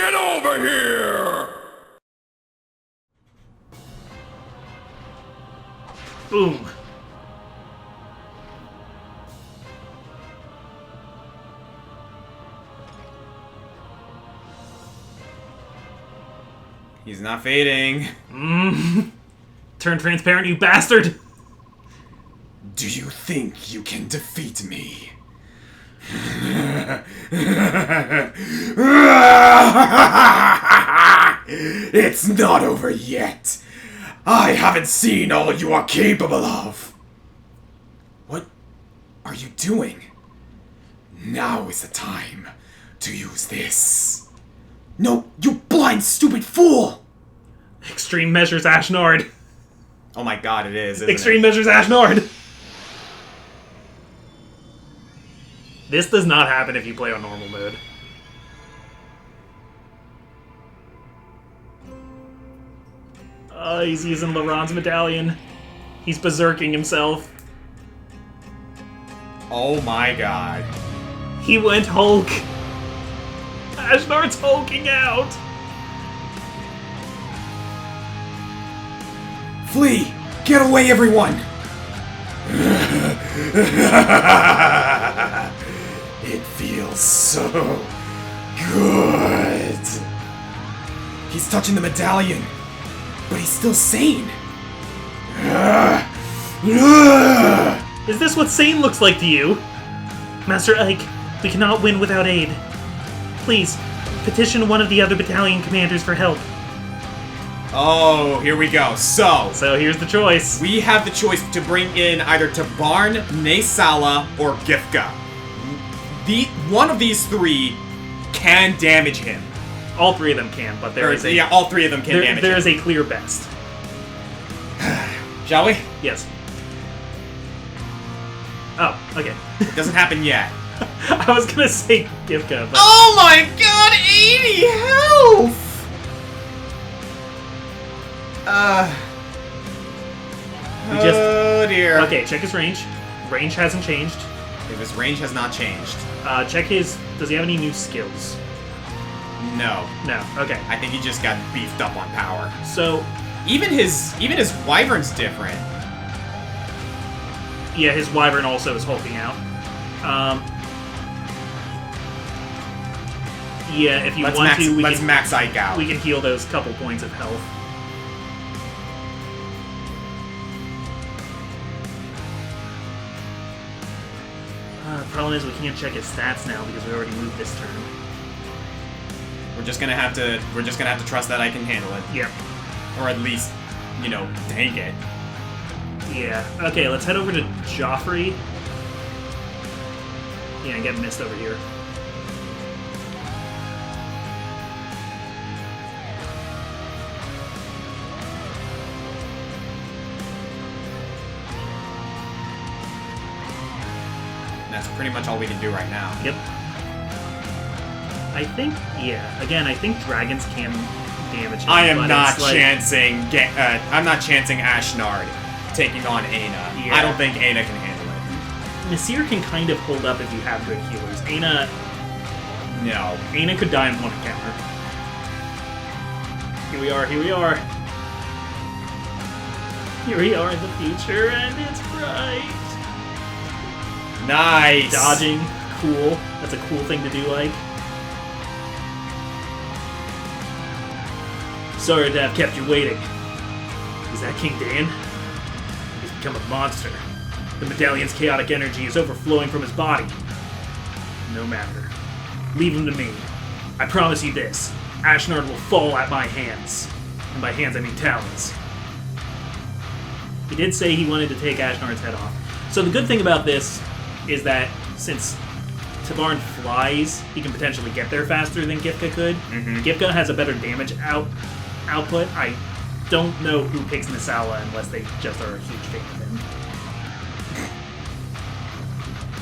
Get over here! Boom. He's not fading. Turn transparent, you bastard! Do you think you can defeat me? It's not over yet. I haven't seen all you are capable of. What are you doing? Now is the time to use this. No, you blind, stupid fool! Extreme Measures Ashnard. Oh my god, it is, isn't Extreme it? Measures Ashnard. This does not happen if you play on normal mode. He's using Laurent's medallion. He's berserking himself. Oh my god. He went Hulk. Ashnard's hulking out. Flee! Get away, everyone! It feels so good. He's touching the medallion, but he's still sane. Is this what sane looks like to you? Master Ike, we cannot win without aid. Please, petition one of the other battalion commanders for help. Oh, here we go. So here's the choice. we have the choice to bring in either Tabarn, Naysala, or Gifka. One of these three can damage him. All three of them can, but Yeah, all three of them can damage there him. is a clear best. Shall we? Yes. Oh, okay. It doesn't happen yet. I was gonna say Gifka, but... Oh my god, 80 health! Oh dear. Okay, check his range. Range hasn't changed. If his range has not changed. Check his... Does he have any new skills? No. No, okay. I think he just got beefed up on power. So, Even his Wyvern's different. yeah, his Wyvern also is hulking out. Yeah, if you Let's want to, let's max Ike out. we can heal those couple points of health. Problem is we can't check his stats now because we already moved this turn. We're just gonna have to trust that I can handle it. Yep. Or at least, tank it. Yeah. Okay, let's head over to Joffrey. Yeah, and get missed over here. That's pretty much all we can do right now. Yep. I think, yeah. Again, I think dragons can damage him. I am but not it's like, chancing. I'm not chancing Ashnard taking on Aina. Yeah. I don't think Aina can handle it. Nasir can kind of hold up if you have good healers. No. Aina could die in one encounter. Here we are, here we are. Here we are in the future, and it's bright. Nice. Dodging, cool. That's a cool thing to do, like. Sorry to have kept you waiting. Is that King Dan? He's become a monster. The medallion's chaotic energy is overflowing from his body. No matter. Leave him to me. I promise you this. Ashnard will fall at my hands. And by hands, I mean talons. He did say he wanted to take Ashnard's head off. So the good thing about this is that since Tabarn flies, he can potentially get there faster than Gifka could. Mm-hmm. Gifka has a better damage output. I don't know who picks Naysala unless they just are a huge fan of him.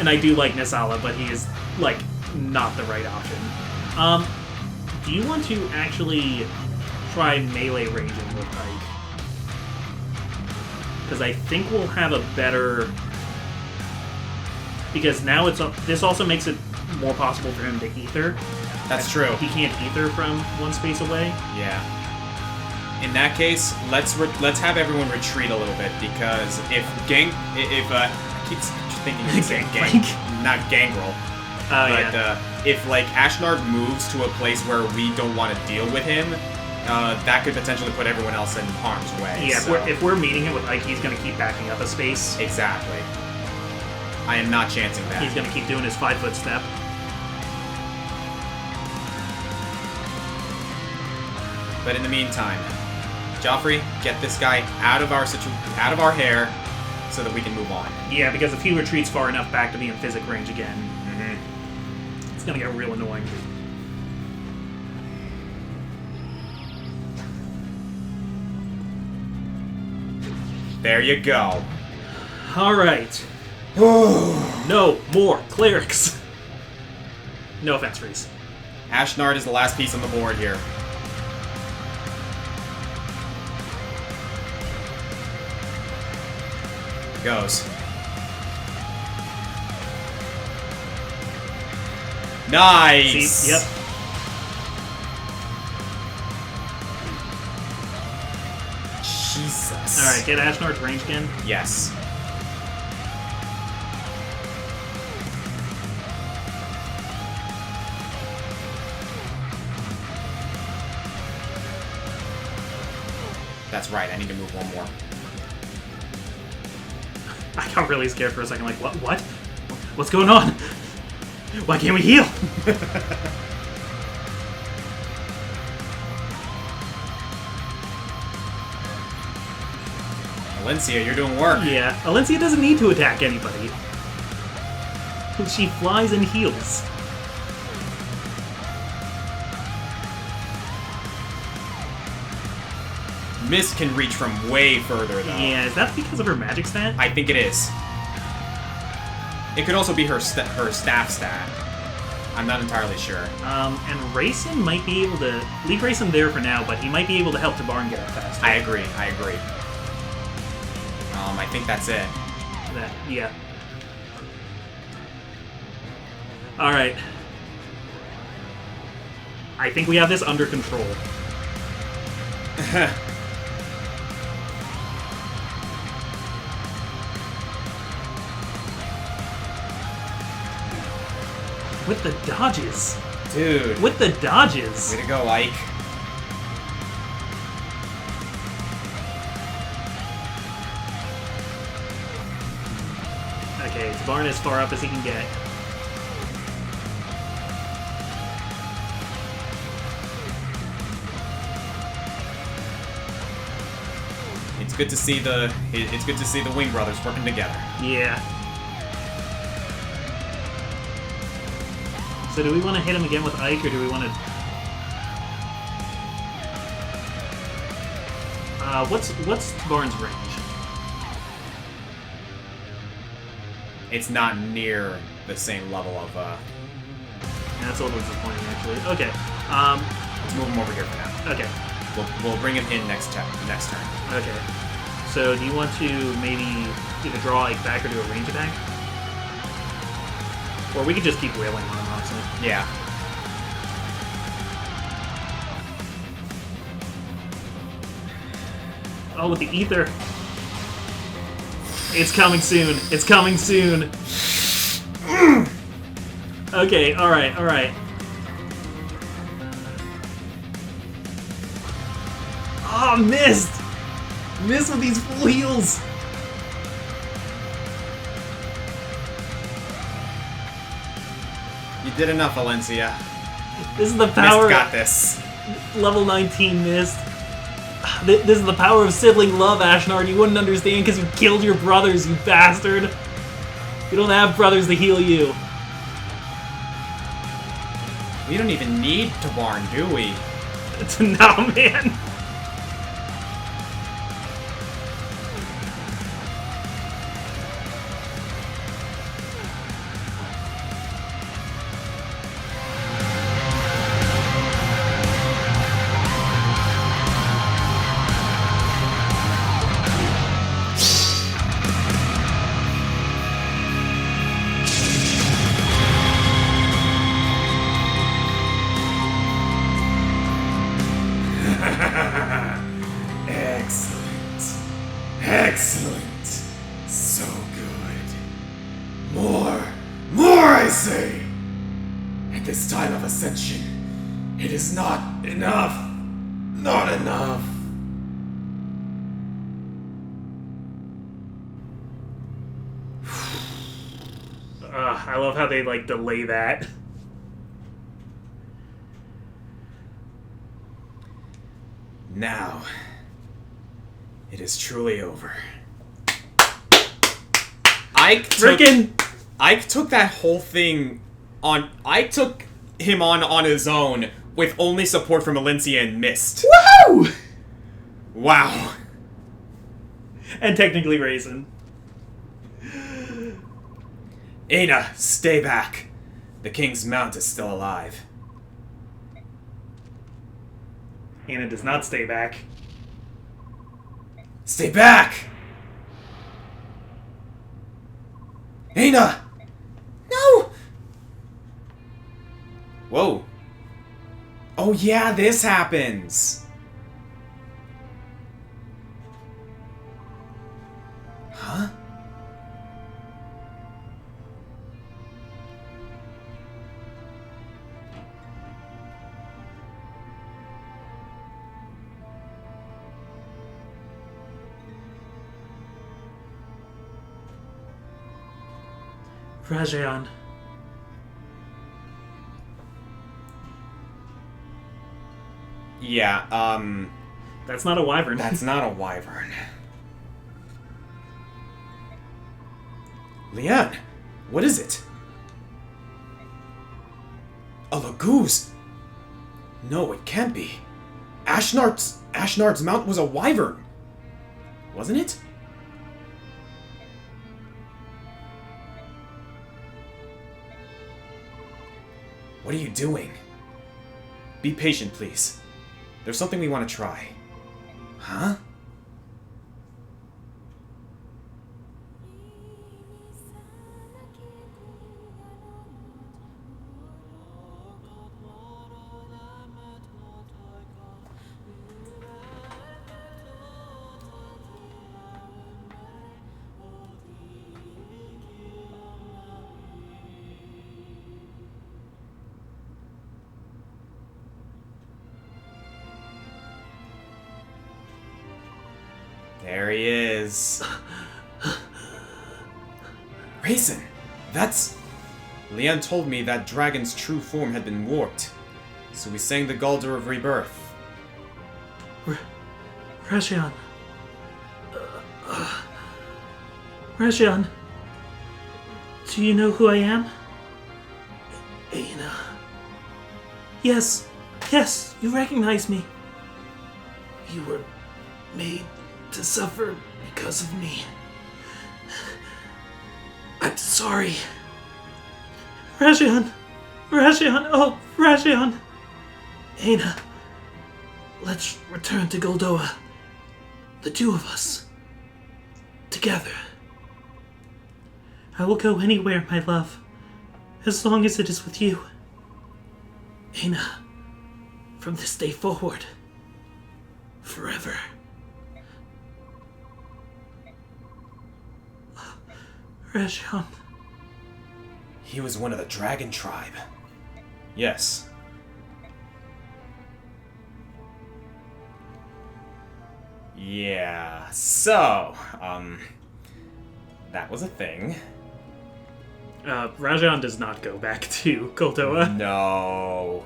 And I do like Naysala, but he is, like, not the right option. Do you want to actually try melee ranging with Ike? Because I think we'll have a better... Because now this also makes it more possible for him to ether. That's true. He can't ether from one space away. Yeah. In that case, let's have everyone retreat a little bit, because if I keep thinking of saying not Gangrel. If like Ashnard moves to a place where we don't want to deal with him, that could potentially put everyone else in harm's way. Yeah, so. if we're meeting it with Ike, he's going to keep backing up a space. Exactly. I am not chancing that. He's going to keep doing his 5-foot step. But in the meantime, Joffrey, get this guy out of our hair, so that we can move on. Yeah, because if he retreats far enough back to be in physic range again, it's going to get real annoying. There you go. Alright. No more clerics. No offense, Reese. Ashnard is the last piece on the board here. Goes. Nice! See? Yep. Jesus. Alright, get Ashnard's range again. Yes. That's right, I need to move one more. I got really scared for a second, like, what? What's going on? Why can't we heal? Valencia, you're doing work. Yeah, Alencia doesn't need to attack anybody. She flies and heals. Mist can reach from way further, though. Yeah, is that because of her magic stat? I think it is. It could also be her staff stat. I'm not entirely sure. And Rayson might be able to... Leave Rayson there for now, but he might be able to help Tabarn get up faster. I agree. I think that's it. Yeah. Alright. I think we have this under control. With the dodges. Dude. With the dodges. Way to go, Ike. Okay, Tabarn as far up as he can get. It's good to see the Wing brothers working together. Yeah. So do we want to hit him again with Ike, or do we want to... what's Tabarn's range? It's not near the same level of, Yeah, that's a little disappointing, actually. Okay. Let's move him over here for now. Okay. We'll bring him in next turn. Okay. So do you want to maybe either draw Ike back or do a range attack? Or we could just keep wailing on him, honestly. Yeah. Oh, with the ether. It's coming soon. It's coming soon. Okay, alright. Oh, missed! Missed with these full heals! You did enough, Valencia. This is the power... Mist got this. Level 19 missed. This is the power of sibling love, Ashnard. You wouldn't understand because you killed your brothers, you bastard. You don't have brothers to heal you. We don't even need Tabarn, do we? No, man. ascension. It is not enough. Not enough. I love how they, like, delay that. Now, it is truly over. Ike took that whole thing on. Ike took him on his own with only support from Valencia and Mist. Woo! Wow. And technically Raisin. Ada, stay back. The King's Mount is still alive. Anna does not stay back. Stay back! Aina! No! Whoa. Oh yeah, this happens. Huh? Rajan. Yeah, That's not a wyvern. that's not a wyvern. Leanne, what is it? A Lagoose? No, it can't be. Ashnard's mount was a wyvern, wasn't it? What are you doing? Be patient, please. There's something we want to try. Huh? There he is. Raisin, that's... Leanne told me that dragon's true form had been warped, so we sang the Galder of Rebirth. Rajan. Rajan. Do you know who I am? Aina. Yes, you recognize me. You were made to suffer because of me. I'm sorry. Rajan! Oh, Rajan! Aina, let's return to Goldoa. The two of us. Together. I will go anywhere, my love, as long as it is with you. Aina, from this day forward, forever. Rajan. He was one of the dragon tribe. Yes. Yeah, so, that was a thing. Rajan does not go back to Goldoa. No.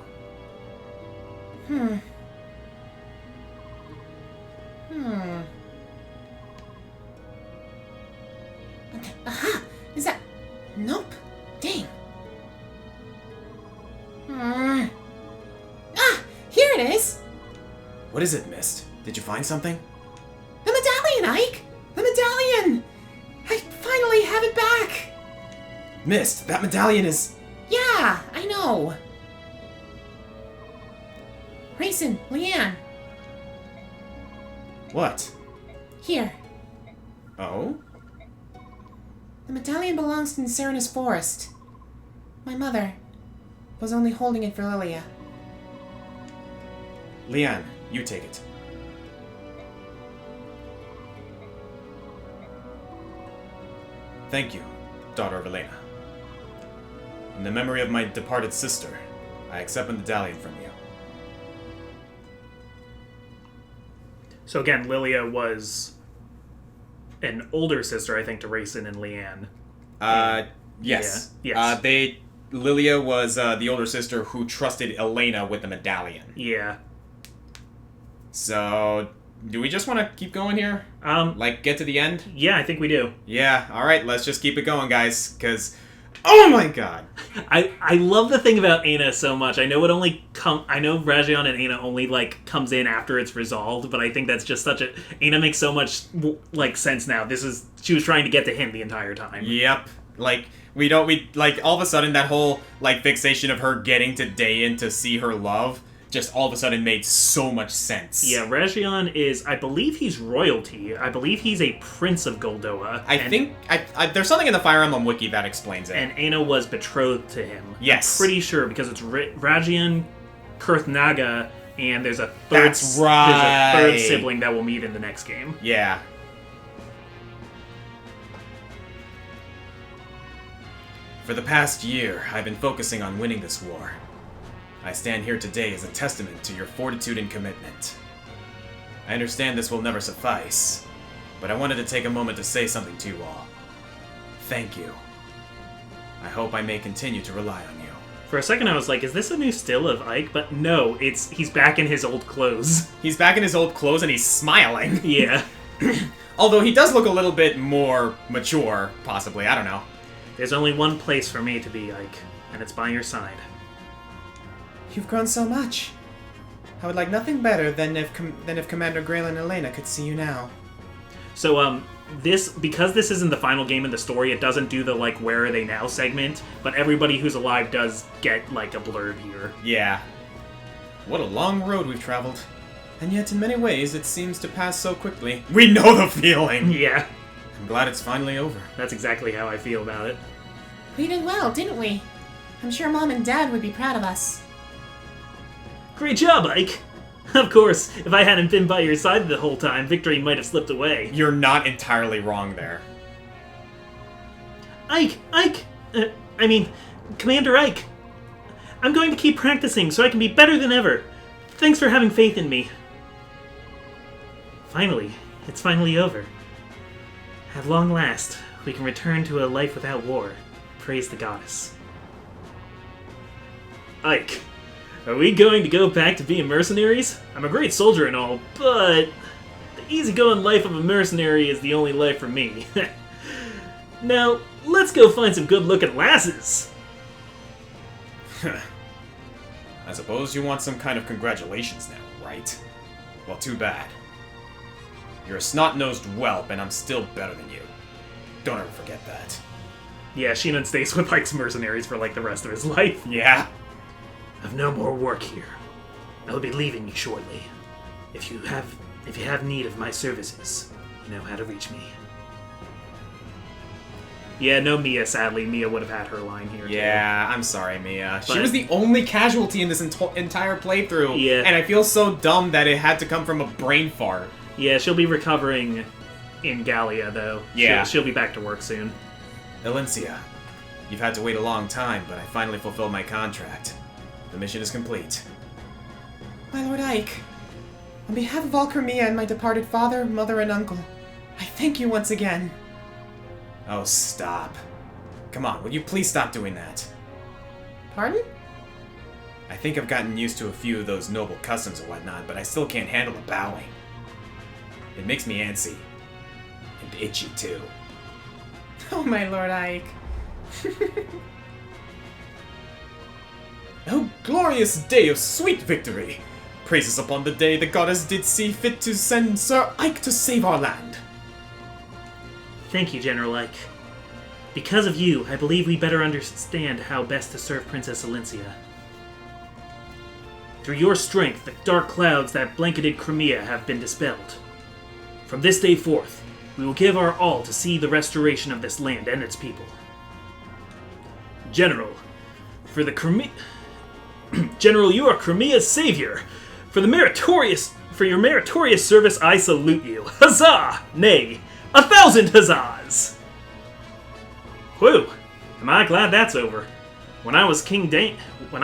Aha! Is that... Nope. Dang. Ah! Here it is! What is it, Mist? Did you find something? The medallion, Ike! The medallion! I finally have it back! Mist, that medallion is... Yeah, I know. Raisin, Leanne, What? here. Oh? The medallion belongs to Serenus Forest. My mother was only holding it for Lilia. Leanne, you take it. Thank you, daughter of Elena. In the memory of my departed sister, I accept a medallion from you. So again, Lilia was an older sister, I think, to Raisin and Leanne. Yes. Yeah, yes. Lilia was the older sister who trusted Elena with the medallion. Yeah. So, do we just want to keep going here? Get to the end? Yeah, I think we do. Yeah, alright, let's just keep it going, guys, because... Oh my god! I love the thing about Aina so much. I know Rajion and Aina only, comes in after it's resolved, but I think that's just such a... Aina makes so much, sense now. She was trying to get to him the entire time. Yep. All of a sudden, that whole, fixation of her getting to Dayan to see her love just all of a sudden made so much sense. Yeah, Rajion is, I believe he's royalty. I believe he's a prince of Goldoa. I think there's something in the Fire Emblem wiki that explains it. And Aina was betrothed to him. Yes. I'm pretty sure, because it's Rajion, Kurthnaga, and there's a That's right. There's a third sibling that will meet in the next game. Yeah. For the past year, I've been focusing on winning this war. I stand here today as a testament to your fortitude and commitment. I understand this will never suffice, but I wanted to take a moment to say something to you all. Thank you. I hope I may continue to rely on you. For a second I was like, is this a new still of Ike? But no, he's back in his old clothes. He's back in his old clothes and he's smiling. Yeah. Although he does look a little bit more mature, possibly, I don't know. There's only one place for me to be, Ike, and it's by your side. You've grown so much. I would like nothing better than if Commander Grail and Elena could see you now. So, because this isn't the final game in the story, it doesn't do the, where are they now segment, but everybody who's alive does get, a blurb here. Yeah. What a long road we've traveled. And yet, in many ways, it seems to pass so quickly. We know the feeling! Yeah. I'm glad it's finally over. That's exactly how I feel about it. We did well, didn't we? I'm sure Mom and Dad would be proud of us. Great job, Ike! Of course, if I hadn't been by your side the whole time, victory might have slipped away. You're not entirely wrong there. Commander Ike! I'm going to keep practicing so I can be better than ever. Thanks for having faith in me. Finally, it's finally over. At long last, we can return to a life without war. Praise the goddess. Ike, are we going to go back to being mercenaries? I'm a great soldier and all, but the easygoing life of a mercenary is the only life for me. Now, let's go find some good-looking lasses! I suppose you want some kind of congratulations now, right? Well, too bad. You're a snot-nosed whelp, and I'm still better than you. Don't ever forget that. Yeah, Sheenan stays with Ike's mercenaries for, the rest of his life. Yeah? I've no more work here. I'll be leaving you shortly. If you have need of my services, you know how to reach me. Yeah, no Mia, sadly. Mia would have had her line here, Yeah, too. I'm sorry, Mia. She was the only casualty in this entire playthrough. Yeah. And I feel so dumb that it had to come from a brain fart. Yeah, she'll be recovering in Gallia, though. Yeah. She'll be back to work soon. Elencia, you've had to wait a long time, but I finally fulfilled my contract. The mission is complete. My Lord Ike, on behalf of all Crimea and my departed father, mother, and uncle, I thank you once again. Oh, stop. Come on, would you please stop doing that? Pardon? I think I've gotten used to a few of those noble customs and whatnot, but I still can't handle the bowing. It makes me antsy. And itchy, too. Oh, my Lord Ike. Oh, glorious day of sweet victory! Praises upon the day the goddess did see fit to send Sir Ike to save our land. Thank you, General Ike. Because of you, I believe we better understand how best to serve Princess Elencia. Through your strength, the dark clouds that blanketed Crimea have been dispelled. From this day forth, we will give our all to see the restoration of this land and its people. General, General, you are Crimea's savior. For your meritorious service, I salute you. Huzzah! Nay, 1,000 huzzahs! Whew, am I glad that's over. When I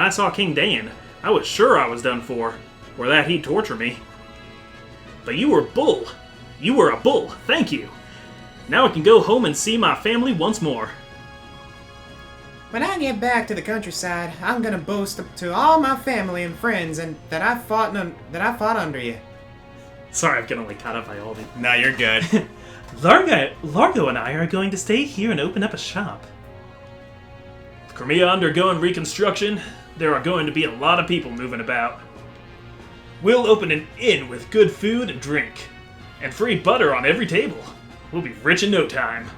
saw King Dan, I was sure I was done for, or that he'd torture me. But you were bull. You were a bull. Thank you. Now I can go home and see my family once more. When I get back to the countryside, I'm gonna boast to all my family and friends and that I fought under you. Sorry, I'm getting caught up by all the... No, you're good. Largo and I are going to stay here and open up a shop. With Crimea undergoing reconstruction, there are going to be a lot of people moving about. We'll open an inn with good food and drink, and free butter on every table. We'll be rich in no time.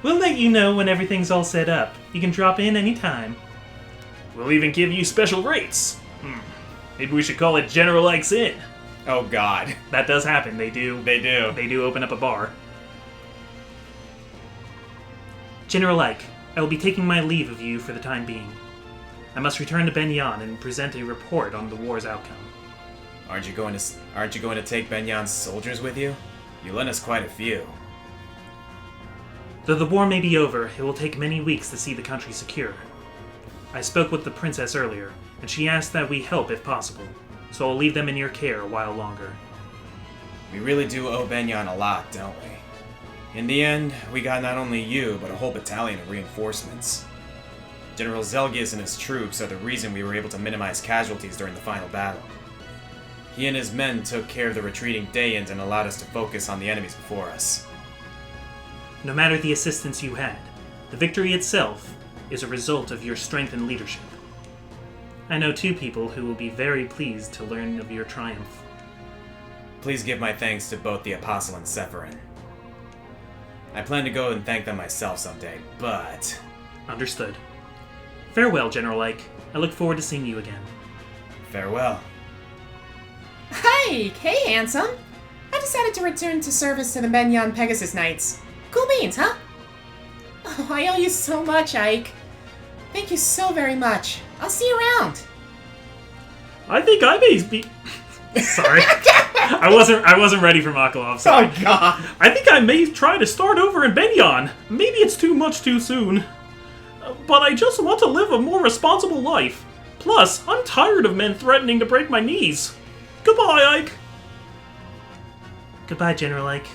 We'll let you know when everything's all set up. You can drop in anytime. We'll even give you special rates. Maybe we should call it General Ike's Inn. Oh God. That does happen. They do open up a bar. General Ike, I will be taking my leave of you for the time being. I must return to Benyan and present a report on the war's outcome. Aren't you going to take Benyan's soldiers with you? You lent us quite a few. Though the war may be over, it will take many weeks to see the country secure. I spoke with the princess earlier, and she asked that we help if possible, so I'll leave them in your care a while longer. We really do owe Benyan a lot, don't we? In the end, we got not only you, but a whole battalion of reinforcements. General Zelgius and his troops are the reason we were able to minimize casualties during the final battle. He and his men took care of the retreating Dayans and allowed us to focus on the enemies before us. No matter the assistance you had, the victory itself is a result of your strength and leadership. I know two people who will be very pleased to learn of your triumph. Please give my thanks to both the Apostle and Sephirin. I plan to go and thank them myself someday, but... Understood. Farewell, General Ike. I look forward to seeing you again. Farewell. Hey, handsome! I decided to return to service to the Benyan Pegasus Knights. Cool beans, huh? Oh, I owe you so much, Ike. Thank you so very much. I'll see you around. I think I may be... Sorry. I wasn't ready for Makalov, sorry. Oh, God. I think I may try to start over in Benyan. Maybe it's too much too soon. But I just want to live a more responsible life. Plus, I'm tired of men threatening to break my knees. Goodbye, Ike. Goodbye, General Ike.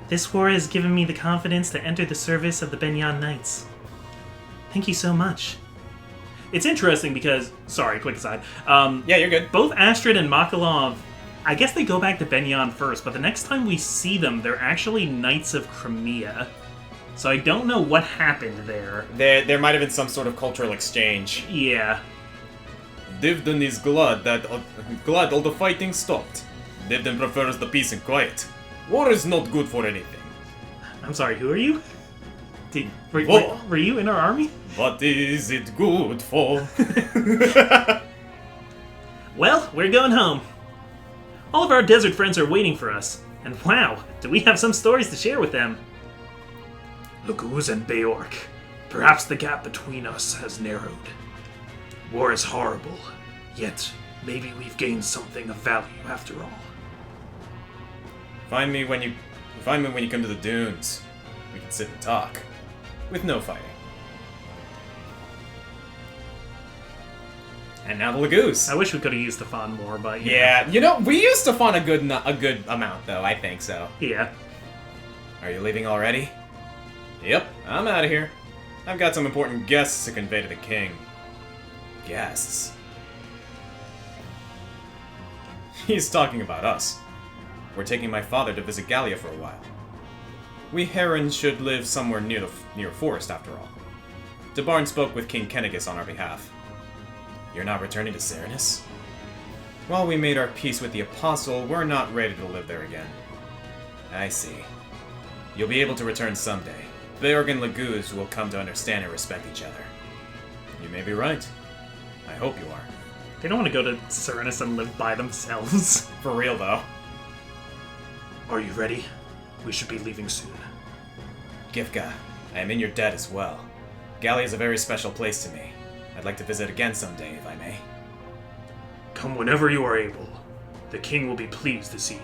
This war has given me the confidence to enter the service of the Benyan Knights. Thank you so much. It's interesting because... Sorry, quick aside. Yeah, you're good. Both Astrid and Makalov, I guess they go back to Benyan first, but the next time we see them, they're actually Knights of Crimea. So I don't know what happened there. There might have been some sort of cultural exchange. Yeah. Divden is glad all the fighting stopped. Divden prefers the peace and quiet. War is not good for anything. I'm sorry, who are you? Were you in our army? What is it good for? Well, we're going home. All of our desert friends are waiting for us. And wow, do we have some stories to share with them. Laguz and Beork. Perhaps the gap between us has narrowed. War is horrible, yet maybe we've gained something of value after all. Find me when you come to the dunes. We can sit and talk. With no fighting. And now the Laguz. I wish we could have used Stefan more, but yeah, you know, we used Stefan a good amount though. I think so. Yeah. Are you leaving already? Yep, I'm out of here. I've got some important guests to convey to the king. Guests? He's talking about us. We're taking my father to visit Gallia for a while. We Herons should live somewhere near forest, after all. Debarn spoke with King Kennegus on our behalf. You're not returning to Serenus? While we made our peace with the Apostle, we're not ready to live there again. I see. You'll be able to return someday. Beorg and Laguz will come to understand and respect each other. You may be right. I hope you are. They don't want to go to Serenus and live by themselves. For real, though. Are you ready? We should be leaving soon. Gifka, I am in your debt as well. Gallia is a very special place to me. I'd like to visit again someday, if I may. Come whenever you are able. The king will be pleased to see you.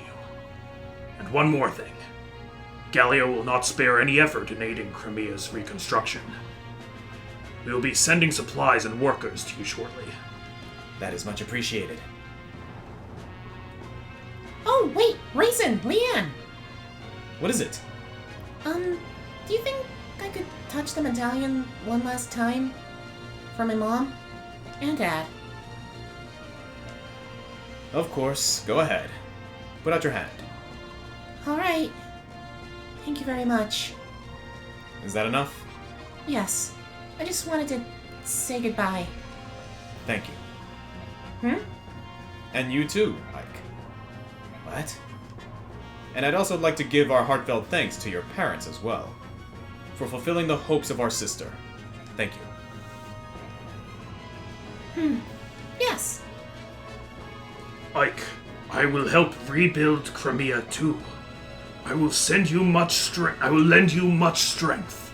And one more thing. Gallia will not spare any effort in aiding Crimea's reconstruction. We will be sending supplies and workers to you shortly. That is much appreciated. Oh, wait, Raisin, Leanne! What is it? Do you think I could touch the medallion one last time? For my mom? And Dad. Of course, go ahead. Put out your hand. Alright. Thank you very much. Is that enough? Yes. I just wanted to say goodbye. Thank you. And you too, Ike. What? And I'd also like to give our heartfelt thanks to your parents as well, for fulfilling the hopes of our sister. Thank you. Yes. Ike, I will help rebuild Crimea too. I will send you much strength. I will lend you much strength.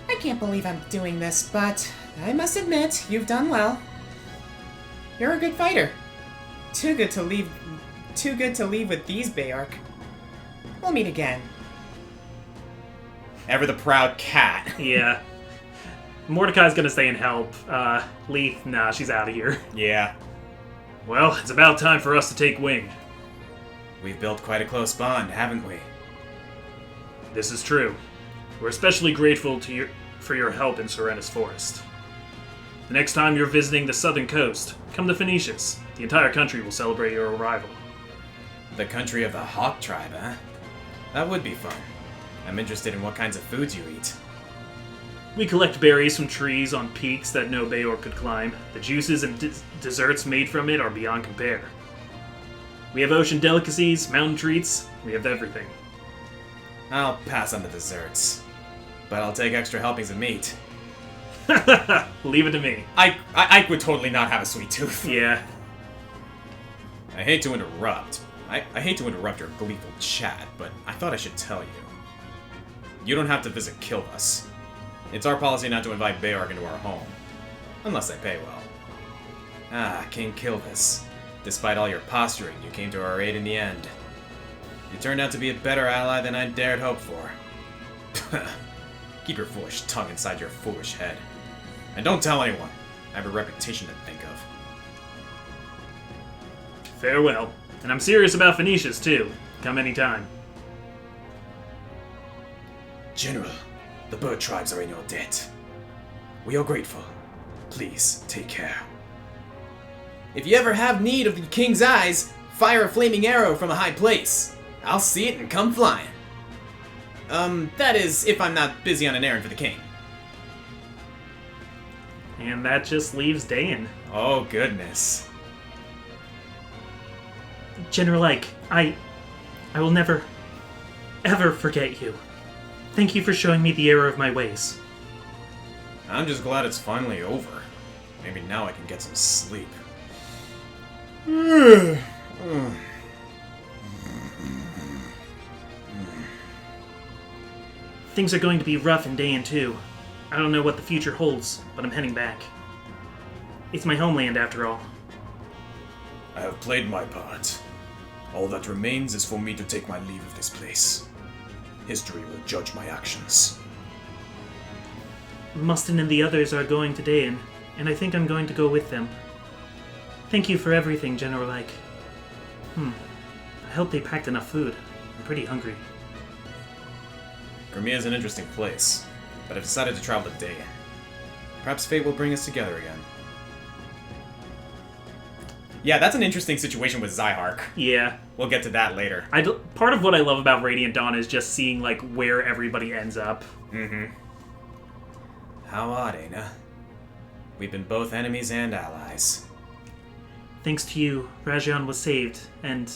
I can't believe I'm doing this, but I must admit, you've done well. You're a good fighter. Too good to leave with these, Bayark. We'll meet again. Ever the proud cat. Yeah. Mordecai's gonna stay and help. Leith, nah, she's out of here. Yeah. Well, it's about time for us to take wing. We've built quite a close bond, haven't we? This is true. We're especially grateful to you for your help in Serenus Forest. The next time you're visiting the southern coast, come to Phoenicius. The entire country will celebrate your arrival. The country of the Hawk tribe, huh? That would be fun. I'm interested in what kinds of foods you eat. We collect berries from trees on peaks that no Bayor could climb. The juices and desserts made from it are beyond compare. We have ocean delicacies, mountain treats, we have everything. I'll pass on the desserts, but I'll take extra helpings of meat. Leave it to me. Ike would totally not have a sweet tooth. Yeah. I hate to interrupt. I hate to interrupt your gleeful chat, but I thought I should tell you. You don't have to visit Kilvus. It's our policy not to invite Bayark into our home. Unless they pay well. Ah, King Kilvus. Despite all your posturing, you came to our aid in the end. You turned out to be a better ally than I dared hope for. Keep your foolish tongue inside your foolish head. And don't tell anyone. I have a reputation to think of. Farewell. And I'm serious about Phoenicius, too. Come anytime. General, the bird tribes are in your debt. We are grateful. Please, take care. If you ever have need of the king's eyes, fire a flaming arrow from a high place. I'll see it and come flying. That is, if I'm not busy on an errand for the king. And that just leaves Dan. Oh, goodness. General Ike, I will never, ever forget you. Thank you for showing me the error of my ways. I'm just glad it's finally over. Maybe now I can get some sleep. Things are going to be rough in Dayan too. I don't know what the future holds, but I'm heading back. It's my homeland after all. I have played my part. All that remains is for me to take my leave of this place. History will judge my actions. Mustin and the others are going to Dayan, and I think I'm going to go with them. Thank you for everything, General Ike. I hope they packed enough food. I'm pretty hungry. Crimea is an interesting place, but I've decided to travel to Dayan. Perhaps fate will bring us together again. Yeah, that's an interesting situation with Zyhark. Yeah. We'll get to that later. Part of what I love about Radiant Dawn is just seeing, like, where everybody ends up. How odd, Aina. We've been both enemies and allies. Thanks to you, Rajan was saved, and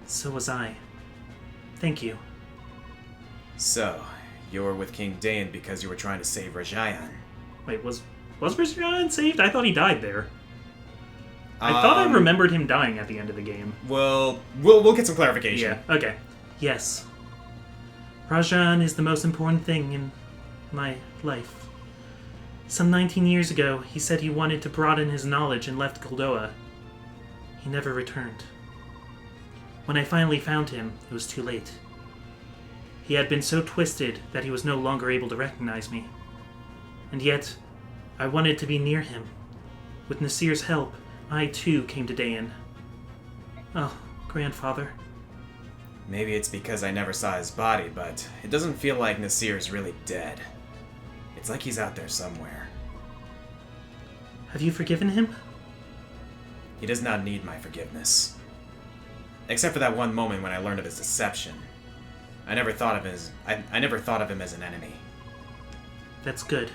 so was I. Thank you. So, you were with King Dayan because you were trying to save Rajayan. Wait, was Rajan saved? I thought he died there. I thought I remembered him dying at the end of the game. Well, we'll get some clarification. Yeah, okay. Yes. Rajan is the most important thing in my life. Some 19 years ago, he said he wanted to broaden his knowledge and left Goldoa. He never returned. When I finally found him, it was too late. He had been so twisted that he was no longer able to recognize me. And yet, I wanted to be near him. With Nasir's help, I too came to Dayan. Oh, grandfather. Maybe it's because I never saw his body, but it doesn't feel like Nasir is really dead. It's like he's out there somewhere. Have you forgiven him? He does not need my forgiveness. Except for that one moment when I learned of his deception. I never thought of him as an enemy. That's good.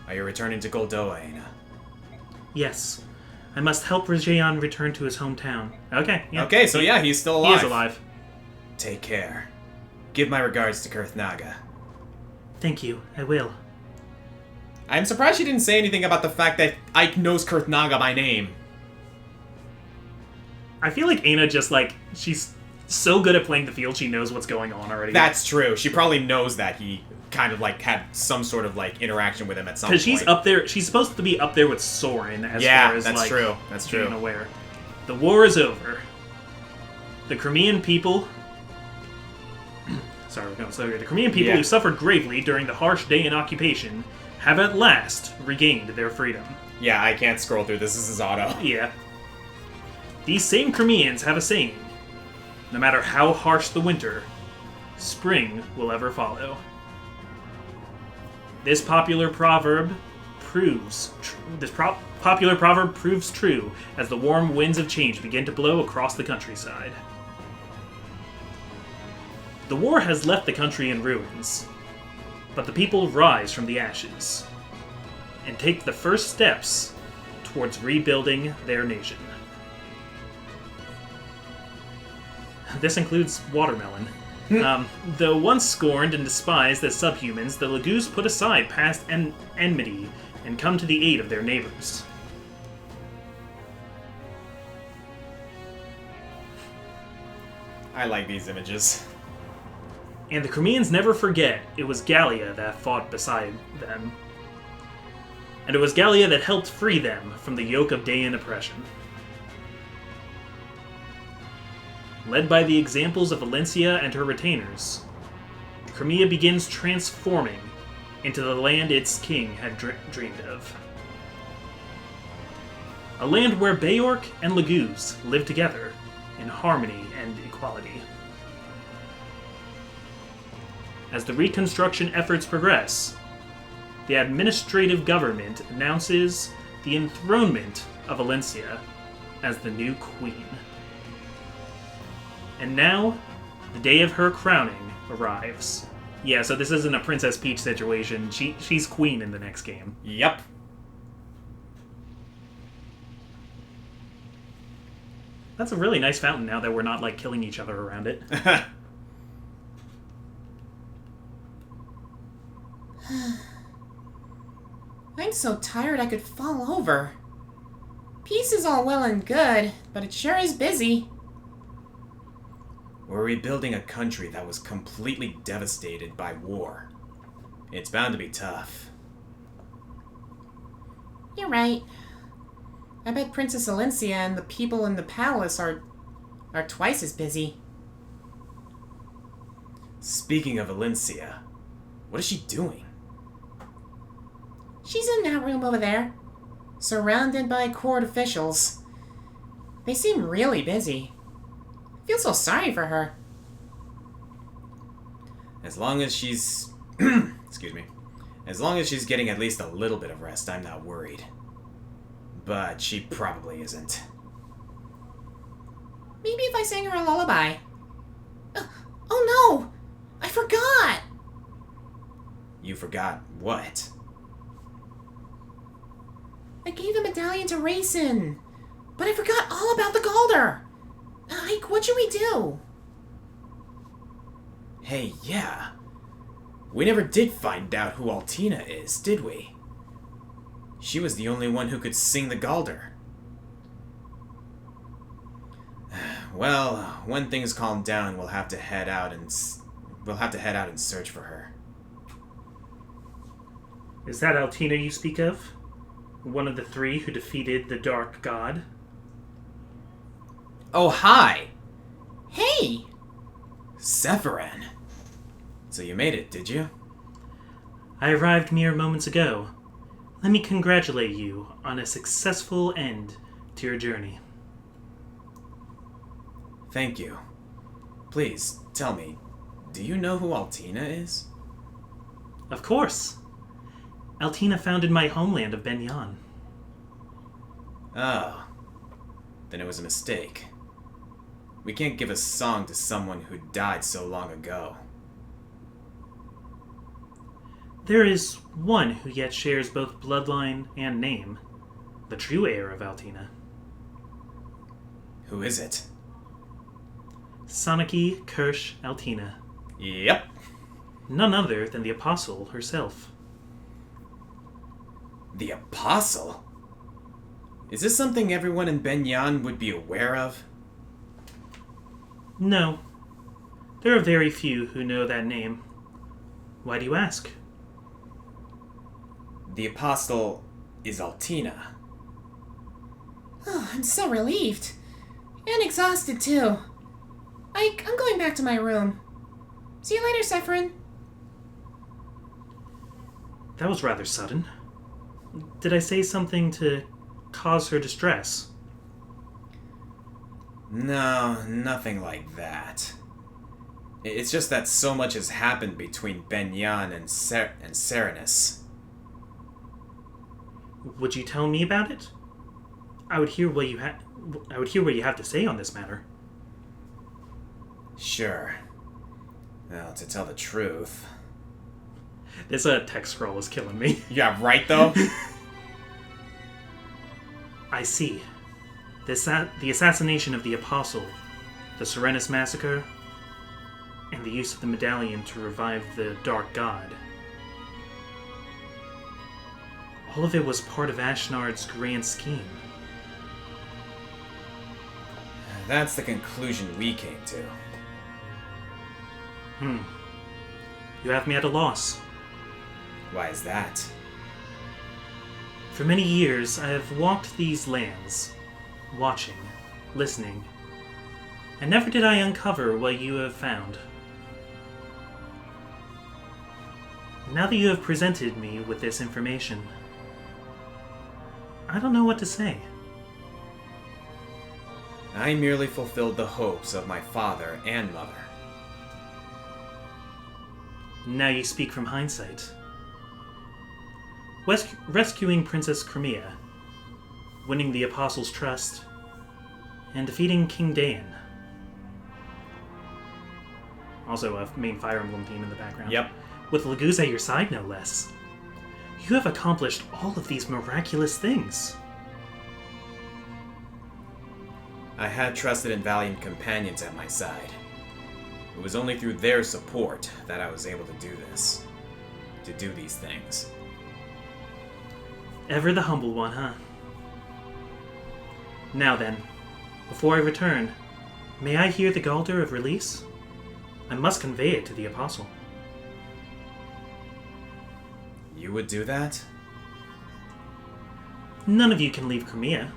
Are you returning to Goldoa, Aina? Yes. I must help Rajayan return to his hometown. Okay, yeah. Okay, so yeah, he's still alive. He is alive. Take care. Give my regards to Kurthnaga. Thank you, I will. I'm surprised she didn't say anything about the fact that Ike knows Kurthnaga by name. I feel like Aina just, like, she's so good at playing the field, she knows what's going on already. That's true. She probably knows that he kind of, like, had some sort of, like, interaction with him at some point. Because she's up there, she's supposed to be up there with Soren as far as, that's like, true. That's true. being aware. The war is over. The Crimean people... Sorry, we're going slow here. The Crimean people who suffered gravely during the harsh Dayan occupation have at last regained their freedom. Yeah, I can't scroll through this. This is auto. Yeah. These same Crimeans have a saying. No matter how harsh the winter, spring will ever follow. This popular proverb proves true as the warm winds of change begin to blow across the countryside. The war has left the country in ruins, but the people rise from the ashes and take the first steps towards rebuilding their nation. This includes watermelon. Though once scorned and despised as subhumans, the Lagoos put aside past enmity and come to the aid of their neighbors. I like these images. And the Crimeans never forget it was Gallia that fought beside them. And it was Gallia that helped free them from the yoke of Dayan oppression. Led by the examples of Valencia and her retainers, Crimea begins transforming into the land its king had dreamed of. A land where Beork and Lagoos live together in harmony and equality. As the reconstruction efforts progress, the administrative government announces the enthronement of Valencia as the new queen. And now, the day of her crowning arrives. Yeah, so this isn't a Princess Peach situation. She's queen in the next game. Yep. That's a really nice fountain now that we're not, like, killing each other around it. I'm so tired I could fall over. Peace is all well and good, but it sure is busy. We're rebuilding a country that was completely devastated by war. It's bound to be tough. You're right. I bet Princess Valencia and the people in the palace are twice as busy. Speaking of Valencia, what is she doing? She's in that room over there, surrounded by court officials. They seem really busy. I feel so sorry for her. As long as she's... excuse me. As long as she's getting at least a little bit of rest, I'm not worried. But she probably isn't. Maybe if I sang her a lullaby. Oh no! I forgot! You forgot what? I gave the medallion to Raisin, but I forgot all about the Galder. Ike, what should we do? Hey, yeah. We never did find out who Altina is, did we? She was the only one who could sing the Galder. Well, when things calm down, we'll have to head out and search for her. Is that Altina you speak of? One of the three who defeated the Dark God? Oh, hi! Hey! Sephiran. So you made it, did you? I arrived mere moments ago. Let me congratulate you on a successful end to your journey. Thank you. Please, tell me, do you know who Altina is? Of course. Altina founded my homeland of Benyan. Oh. Then it was a mistake. We can't give a song to someone who died so long ago. There is one who yet shares both bloodline and name, the true heir of Altina. Who is it? Sanaki Kirsch Altina. Yep. None other than the Apostle herself. The Apostle? Is this something everyone in Benyan would be aware of? No. There are very few who know that name. Why do you ask? The Apostle is Altina. Oh, I'm so relieved. And exhausted, too. Ike, I'm going back to my room. See you later, Sephirin. That was rather sudden. Did I say something to cause her distress? No, nothing like that. It's just that so much has happened between Benyan and Serenus. Would you tell me about it? I would hear what you have to say on this matter. Sure. Well, to tell the truth... This text scroll is killing me. Yeah, right though? I see. The assassination of the Apostle, the Serenus massacre, and the use of the medallion to revive the Dark God. All of it was part of Ashnard's grand scheme. That's the conclusion we came to. You have me at a loss. Why is that? For many years, I have walked these lands, watching, listening, and never did I uncover what you have found. Now that you have presented me with this information, I don't know what to say. I merely fulfilled the hopes of my father and mother. Now you speak from hindsight. Rescuing Princess Crimea, winning the Apostles' trust, and defeating King Dain. Also a main Fire Emblem theme in the background. Yep. With Laguz at your side, no less. You have accomplished all of these miraculous things. I had trusted and valiant companions at my side. It was only through their support that I was able to do this. To do these things. Ever the humble one, huh? Now then, before I return, may I hear the Galder of release? I must convey it to the Apostle. You would do that? None of you can leave Crimea.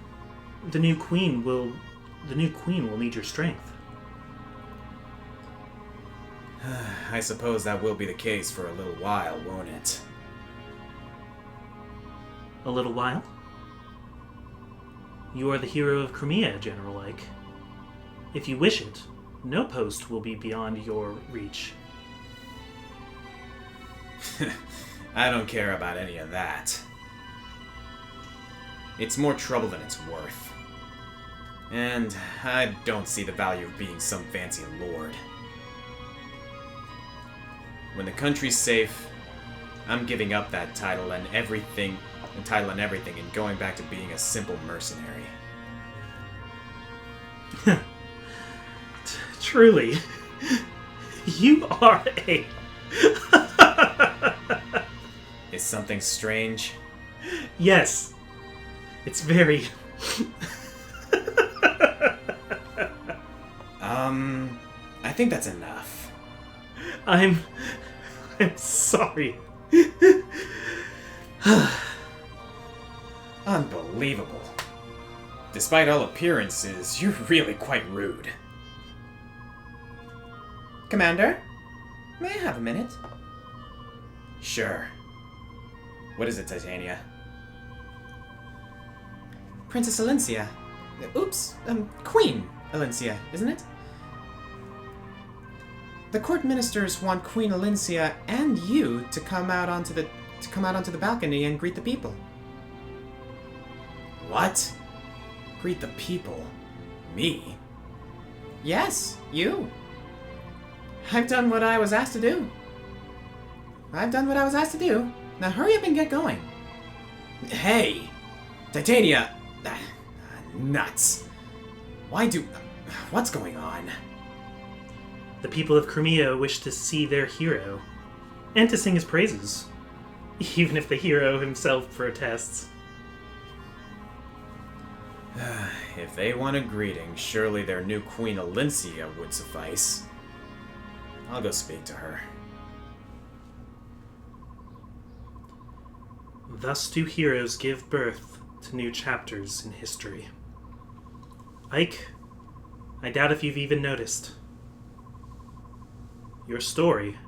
The new queen will need your strength. I suppose that will be the case for a little while, won't it? A little while? You are the hero of Crimea, General Ike. If you wish it, no post will be beyond your reach. I don't care about any of that. It's more trouble than it's worth. And I don't see the value of being some fancy lord. When the country's safe, I'm giving up that title and everything, and going back to being a simple mercenary. Truly, you are a... Is something strange? Yes. It's very... I think that's enough. I'm sorry. Unbelievable. Despite all appearances, you're really quite rude. Commander, may I have a minute? Sure. What is it, Titania? Princess Alencia. Oops, Queen Alencia, isn't it? The court ministers want Queen Alencia and you to come out onto the balcony and greet the people. What? Greet the people? Me? Yes, you. I've done what I was asked to do. Now hurry up and get going. Hey! Titania! Nuts. What's going on? The people of Crimea wish to see their hero, and to sing his praises, even if the hero himself protests. If they want a greeting, surely their new Queen Alencia would suffice. I'll go speak to her. Thus do heroes give birth to new chapters in history. Ike, I doubt if you've even noticed. Your story,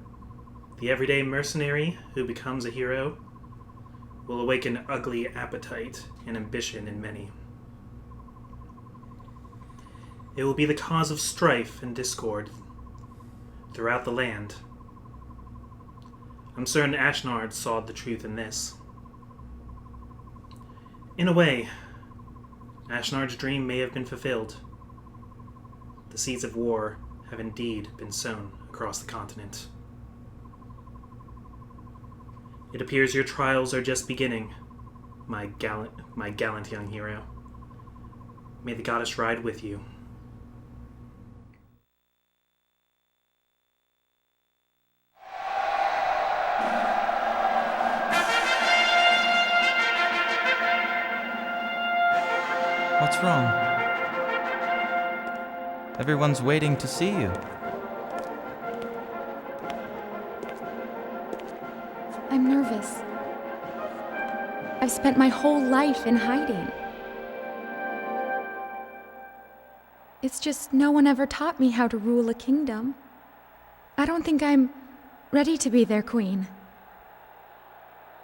the everyday mercenary who becomes a hero, will awaken ugly appetite and ambition in many. It will be the cause of strife and discord throughout the land. I'm certain Ashnard saw the truth in this. In a way, Ashnard's dream may have been fulfilled. The seeds of war have indeed been sown across the continent. It appears your trials are just beginning, my gallant young hero. May the goddess ride with you. What's wrong? Everyone's waiting to see you. I'm nervous. I've spent my whole life in hiding. It's just no one ever taught me how to rule a kingdom. I don't think I'm ready to be their queen.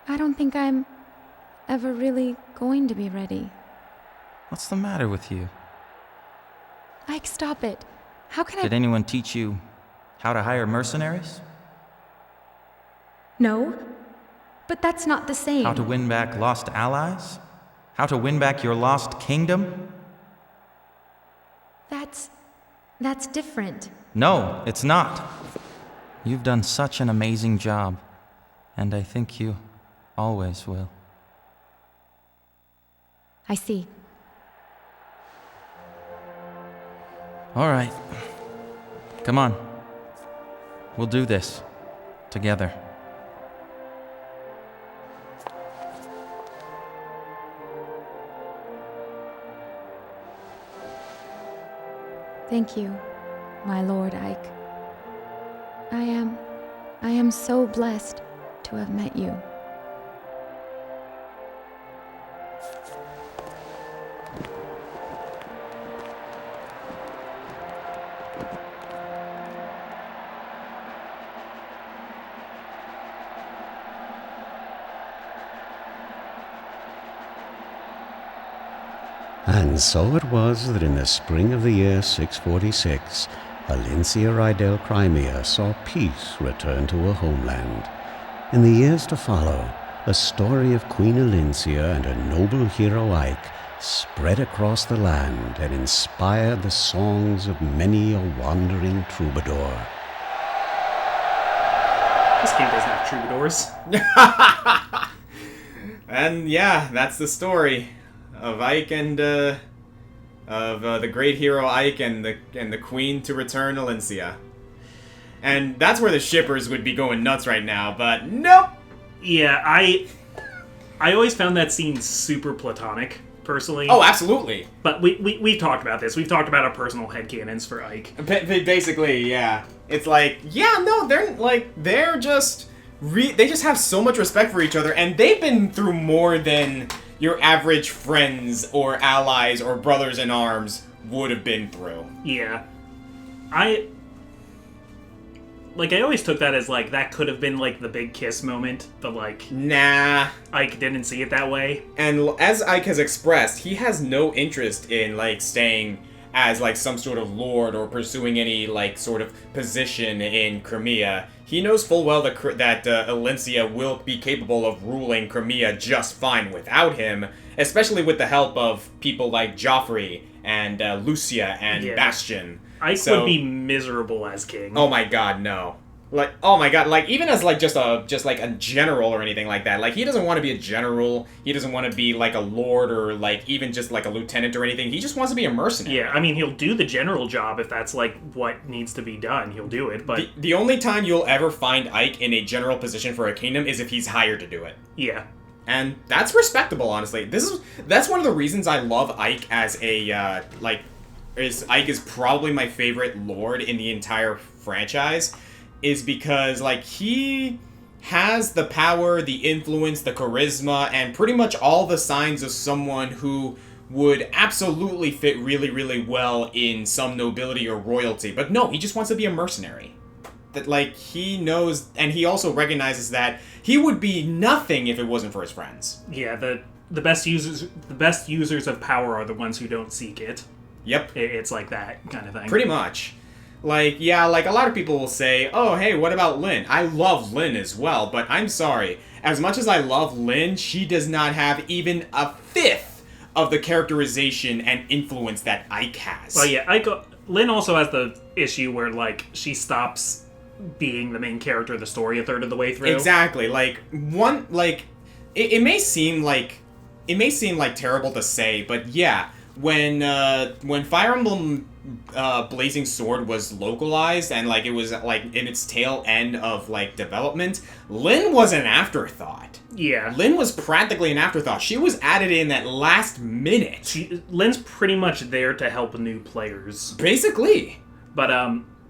I don't think I'm ever really going to be ready. What's the matter with you? Ike, stop it. How can Did anyone teach you how to hire mercenaries? No, but that's not the same. How to win back lost allies? How to win back your lost kingdom? That's different. No, it's not. You've done such an amazing job, and I think you always will. I see. All right. Come on. We'll do this. Together. Thank you, my Lord Ike. I am so blessed to have met you. And so it was that in the spring of the year 646, Alencia Rydell Crimea saw peace return to her homeland. In the years to follow, the story of Queen Alencia and her noble hero Ike spread across the land and inspired the songs of many a wandering troubadour. This game doesn't have troubadours. And yeah, that's the story of Ike and the great hero Ike and the queen to return Alencia. And that's where the shippers would be going nuts right now, but nope. Yeah, I always found that scene super platonic, personally. Oh, absolutely. But we've talked about this. We've talked about our personal headcanons for Ike. Basically, yeah. It's like, yeah, no, they're just they just have so much respect for each other, and they've been through more than your average friends or allies or brothers in arms would have been through. Yeah. I always took that as, like, that could have been, like, the big kiss moment, but, like... Nah. Ike didn't see it that way. And as Ike has expressed, he has no interest in, like, staying as, like, some sort of lord or pursuing any, like, sort of position in Crimea. He knows full well that Alencia will be capable of ruling Crimea just fine without him, especially with the help of people like Joffrey and Lucia and Bastion. Ike would be miserable as king. Oh my god, no. Like, oh my god, like, even as, like, just like a general or anything like that, like, he doesn't want to be a general, he doesn't want to be, like, a lord or, like, even just, like, a lieutenant or anything, he just wants to be a mercenary. Yeah, I mean, he'll do the general job if that's, like, what needs to be done, he'll do it, but... The only time you'll ever find Ike in a general position for a kingdom is if he's hired to do it. Yeah. And that's respectable, honestly. That's one of the reasons I love Ike as a, Ike is probably my favorite lord in the entire franchise, is because, like, he has the power, the influence, the charisma, and pretty much all the signs of someone who would absolutely fit really, really well in some nobility or royalty. But no, he just wants to be a mercenary. That, like, he knows, and he also recognizes that he would be nothing if it wasn't for his friends. Yeah, the best users of power are the ones who don't seek it. Yep. It's like that kind of thing. Pretty much. Like, yeah, like, a lot of people will say, oh, hey, what about Lynn? I love Lynn as well, but I'm sorry. As much as I love Lynn, she does not have even a fifth of the characterization and influence that Ike has. Well, yeah, Lynn also has the issue where, like, she stops being the main character of the story a third of the way through. Exactly. Like, it may seem like terrible to say, but yeah, when Fire Emblem Blazing Sword was localized and, like, it was, like, in its tail end of, like, development, Lynn was an afterthought. Yeah. Lynn was practically an afterthought. She was added in at last minute. Lynn's pretty much there to help new players. Basically. But,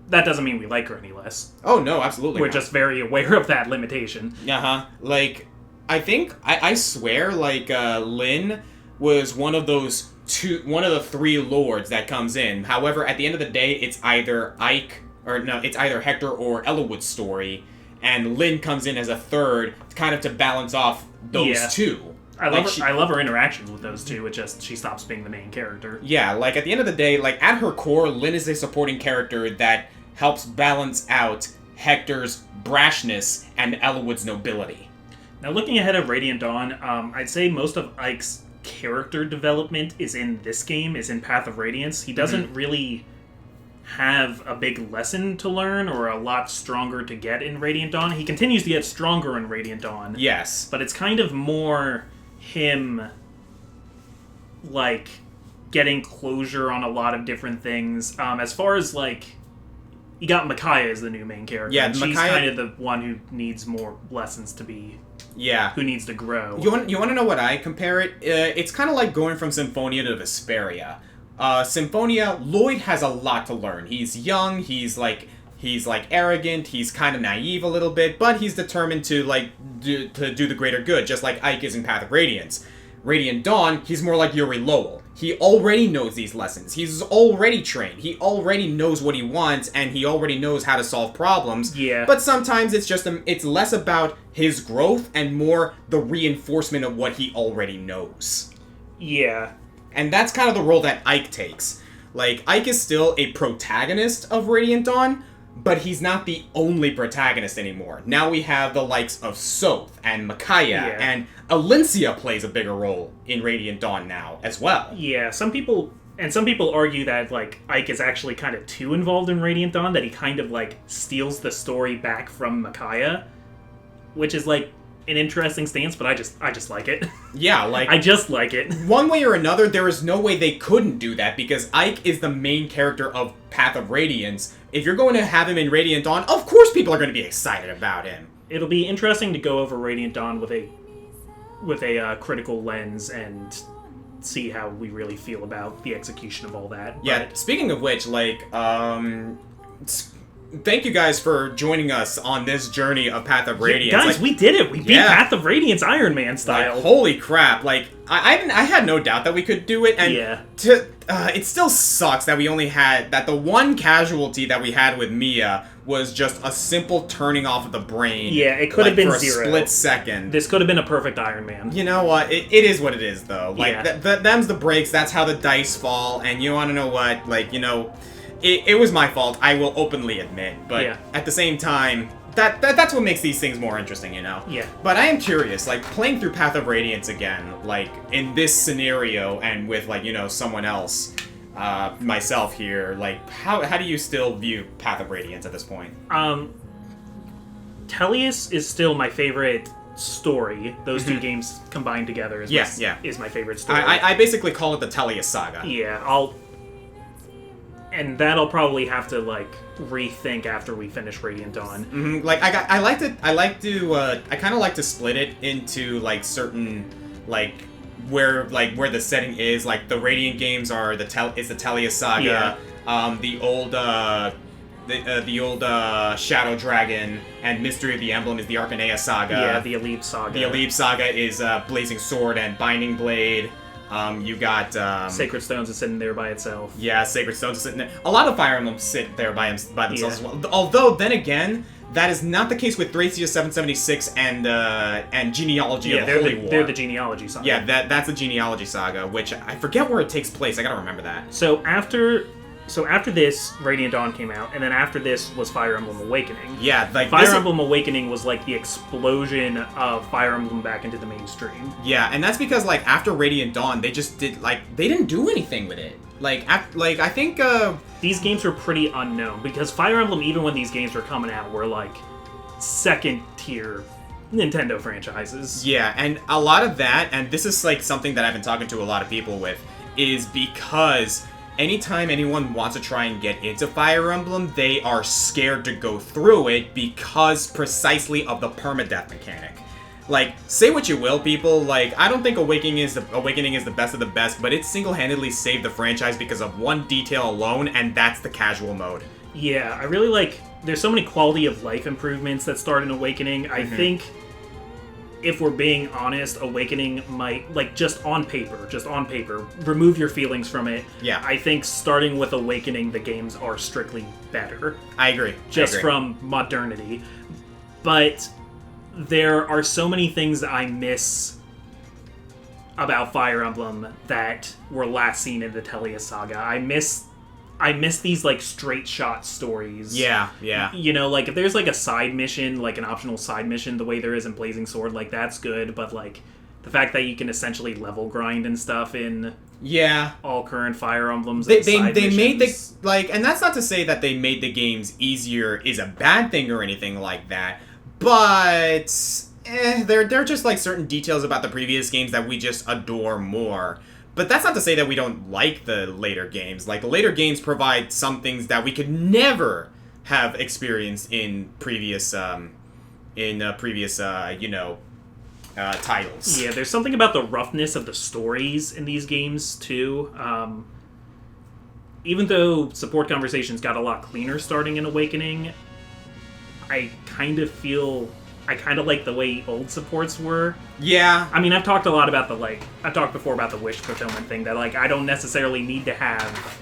that doesn't mean we like her any less. Oh, no, absolutely We're not. just very aware of that limitation. Uh-huh. Like, I swear, like, Lynn was one of the three lords that comes in. However, at the end of the day, it's either Hector or Elowood's story, and Lynn comes in as a third, kind of to balance off those two. I love her interactions with those two. It just, she stops being the main character. Yeah, like, at the end of the day, like, at her core, Lynn is a supporting character that helps balance out Hector's brashness and Elowood's nobility. Now, looking ahead of Radiant Dawn, I'd say most of Ike's character development is in this game, is in Path of Radiance. He doesn't really have a big lesson to learn or a lot stronger to get in Radiant Dawn. He continues to get stronger in Radiant Dawn. Yes. But it's kind of more him, like, getting closure on a lot of different things. As far as, like, you got Micaiah as the new main character. Yeah, and she's kind of the one who needs more lessons to be... Yeah. Who needs to grow. You want to know what I compare it? It's kind of like going from Symphonia to Vesperia. Symphonia, Lloyd has a lot to learn. He's young, he's arrogant, he's kind of naive a little bit, but he's determined to, like, do the greater good, just like Ike is in Path of Radiance. Radiant Dawn, he's more like Yuri Lowell. He already knows these lessons. He's already trained. He already knows what he wants, and he already knows how to solve problems. Yeah. But sometimes it's just it's less about his growth and more the reinforcement of what he already knows. Yeah. And that's kind of the role that Ike takes. Like, Ike is still a protagonist of Radiant Dawn, but he's not the only protagonist anymore. Now we have the likes of Soth and Micaiah, and Alencia plays a bigger role in Radiant Dawn now as well. Yeah, some people argue that, like, Ike is actually kind of too involved in Radiant Dawn, that he kind of, like, steals the story back from Micaiah, which is, like, an interesting stance, but I just like it. Yeah, like... I just like it. One way or another, there is no way they couldn't do that, because Ike is the main character of Path of Radiance. If you're going to have him in Radiant Dawn, of course people are going to be excited about him. It'll be interesting to go over Radiant Dawn with a critical lens and see how we really feel about the execution of all that. Yeah, speaking of which, like, thank you guys for joining us on this journey of Path of Radiance. Guys, we did it. We beat Path of Radiance Iron Man style. Like, holy crap. Like, I had no doubt that we could do it, and it still sucks that we only had, that the one casualty that we had with Mia was just a simple turning off of the brain. Yeah, it could have been for a 0. split second. This could have been a perfect Iron Man. You know what? It is what it is, though. Like, them's the breaks, that's how the dice fall, and you wanna know what? Like, you know, it was my fault, I will openly admit, but at the same time, that's what makes these things more interesting, you know? Yeah. But I am curious, like, playing through Path of Radiance again, like, in this scenario, and with, like, you know, someone else, myself here, like, how do you still view Path of Radiance at this point? Tellius is still my favorite story. Those two games combined together is my favorite story. I basically call it the Tellius saga. Yeah, and that'll probably have to, like, rethink after we finish Radiant Dawn. Mm-hmm. Like, I kind of like to split it into, like, certain, like, where the setting is. Like, the Radiant games are the Tellius saga. Yeah. The old Shadow Dragon and Mystery of the Emblem is the Arcanea saga. Yeah, the Alib saga. The Alib saga is Blazing Sword and Binding Blade. You got Sacred Stones is sitting there by itself. Yeah, Sacred Stones is sitting there. A lot of Fire Emblem sit there by themselves as well. Although then again, that is not the case with Thracia 776 and Genealogy of the Holy War. They're the Genealogy saga. Yeah, that's the Genealogy saga, which I forget where it takes place. I gotta remember that. So after this, Radiant Dawn came out, and then after this was Fire Emblem Awakening. Yeah, like Fire Emblem Awakening was like the explosion of Fire Emblem back into the mainstream. Yeah, and that's because like after Radiant Dawn, they just did they didn't do anything with it. I think these games were pretty unknown because Fire Emblem, even when these games were coming out, were like second tier Nintendo franchises. Yeah, and a lot of that, and this is like something that I've been talking to a lot of people with, is because anytime anyone wants to try and get into Fire Emblem, they are scared to go through it because precisely of the permadeath mechanic. Like, say what you will, people, like, I don't think Awakening is the best of the best, but it single-handedly saved the franchise because of one detail alone, and that's the casual mode. Yeah, I really like, there's so many quality of life improvements that start in Awakening. I think, if we're being honest, Awakening might, like, just on paper, remove your feelings from it. Yeah. I think starting with Awakening, the games are strictly better. I agree. From modernity. But there are so many things that I miss about Fire Emblem that were last seen in the Tellius saga. I miss these, like, straight shot stories. Yeah. You know, like, if there's, like, a side mission, like, an optional side mission, the way there is in Blazing Sword, like, that's good, but, like, the fact that you can essentially level grind and stuff in all current Fire Emblems they made the, like, and that's not to say that they made the games easier is a bad thing or anything like that, but they're just, like, certain details about the previous games that we just adore more. But that's not to say that we don't like the later games. Like, the later games provide some things that we could never have experienced in previous titles. Yeah, there's something about the roughness of the stories in these games, too. Even though support conversations got a lot cleaner starting in Awakening, I kind of like the way old supports were. Yeah. I mean, I've talked before about the wish fulfillment thing, that, like, I don't necessarily need to have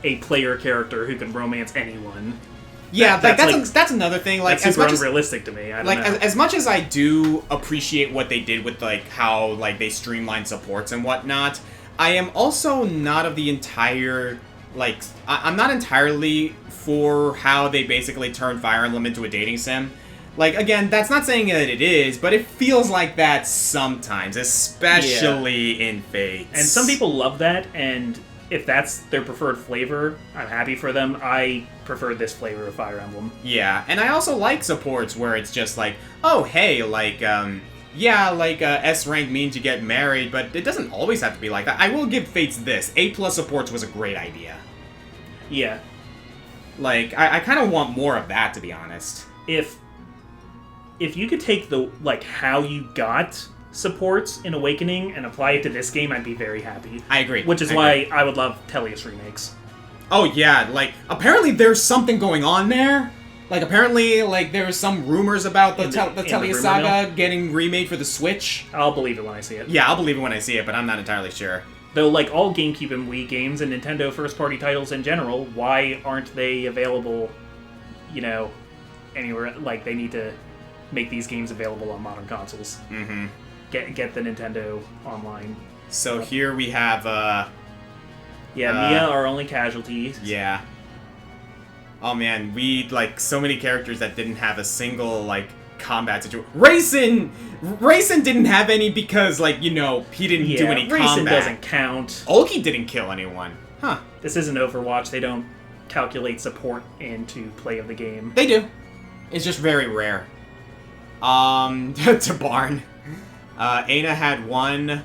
a player character who can romance anyone. Yeah, that's another thing. Like, that's super unrealistic to me. I don't know. As much as I do appreciate what they did with, like, how, like, they streamlined supports and whatnot, I am also not of the entire, like, I'm not entirely for how they basically turned Fire Emblem into a dating sim. Like, again, that's not saying that it is, but it feels like that sometimes, especially in Fates. And some people love that, and if that's their preferred flavor, I'm happy for them. I prefer this flavor of Fire Emblem. Yeah, and I also like supports where it's just like, oh, hey, like, S rank means you get married, but it doesn't always have to be like that. I will give Fates this. A+ supports was a great idea. Yeah. Like, I kind of want more of that, to be honest. If you could take the, like, how you got supports in Awakening and apply it to this game, I'd be very happy. I agree. Which is why I would love Tellius remakes. Oh yeah, like apparently there's something going on there. Like apparently, like there's some rumors about the Telia Saga getting remade for the Switch. I'll believe it when I see it. Yeah, I'll believe it when I see it, but I'm not entirely sure. Though, like all GameCube and Wii games and Nintendo first-party titles in general, why aren't they available, you know, anywhere? Like, they need to make these games available on modern consoles. Mm-hmm. Get the Nintendo online. So here we have, Yeah, Mia, our only casualty. Yeah. Oh man, we, like, so many characters that didn't have a single, like, combat situation. Rayson didn't have any because, like, you know, he didn't do any combat. Rayson doesn't count. Ulki didn't kill anyone. Huh. This isn't Overwatch. They don't calculate support into play of the game. They do. It's just very rare. To Barn. Aina had one.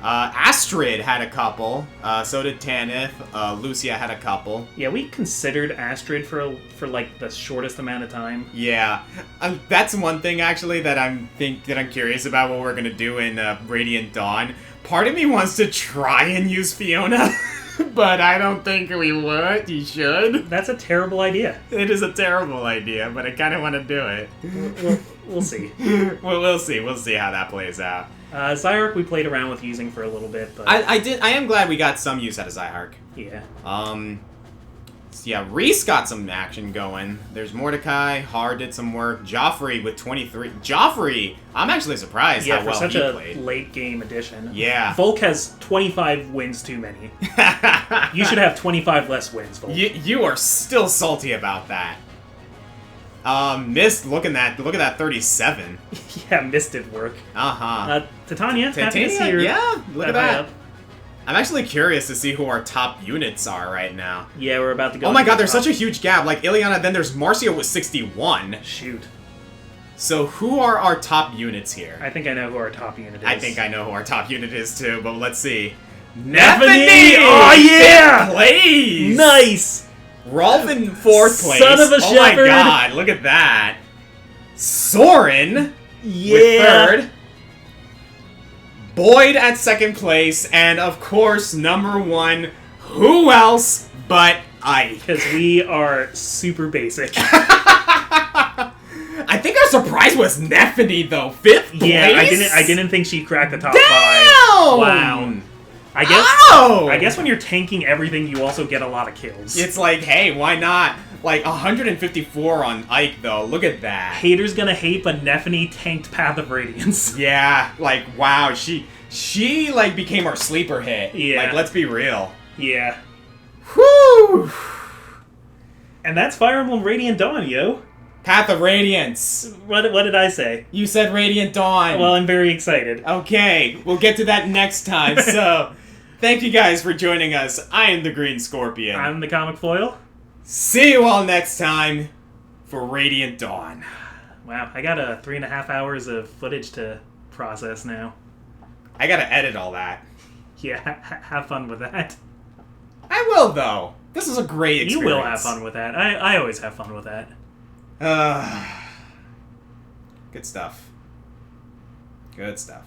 Astrid had a couple. So did Tanith. Lucia had a couple. Yeah, we considered Astrid for like the shortest amount of time. Yeah, that's one thing actually that I'm curious about what we're gonna do in Radiant Dawn. Part of me wants to try and use Fiona, but I don't think we would. You should. That's a terrible idea. It is a terrible idea, but I kind of want to do it. We'll see. Well, we'll see. We'll see how that plays out. Zyark we played around with using for a little bit, but I am glad we got some use out of Zyark. Yeah. Yeah, Reese got some action going. There's Mordecai, Har did some work. Joffrey with 23. Joffrey, I'm actually surprised how well he played. Yeah, for such a late game addition. Yeah. Volk has 25 wins too many. You should have 25 less wins, Volk. You are still salty about that. Mist, look at that 37. Yeah, Mist did work. Titania, happy to see her. Yeah, look at that. Up. I'm actually curious to see who our top units are right now. Yeah, we're about to go. Oh my god, there's such a huge gap. Like, Ileana, then there's Marcia with 61. Shoot. So, who are our top units here? I think I know who our top unit is. I think I know who our top unit is, too, but let's see. Nephany! Oh, yeah! 5th place! Nice! Rolf in 4th place. Son of a Oh shepherd! my god, look at that. Soren yeah. with 3rd. Boyd at 2nd place, and of course, number 1, who else but Ike? Because we are super basic. I think our surprise was Nephany, though. 5th place? Yeah, I didn't think she'd crack the top 5. Wow. I guess when you're tanking everything, you also get a lot of kills. It's like, hey, why not? Like, 154 on Ike, though. Look at that. Haters gonna hate, but Nephany tanked Path of Radiance. Yeah, like, wow, she like, became our sleeper hit. Yeah. Like, let's be real. Yeah. Whew! And that's Fire Emblem Radiant Dawn, yo. Path of Radiance. What did I say? You said Radiant Dawn. Well, I'm very excited. Okay, we'll get to that next time, so... Thank you guys for joining us. I am the Green Scorpion. I'm the ComicFoil. See you all next time for Radiant Dawn. Wow, I got 3.5 hours of footage to process now. I gotta edit all that. Yeah, have fun with that. I will, though. This is a great experience. You will have fun with that. I always have fun with that. Good stuff. Good stuff.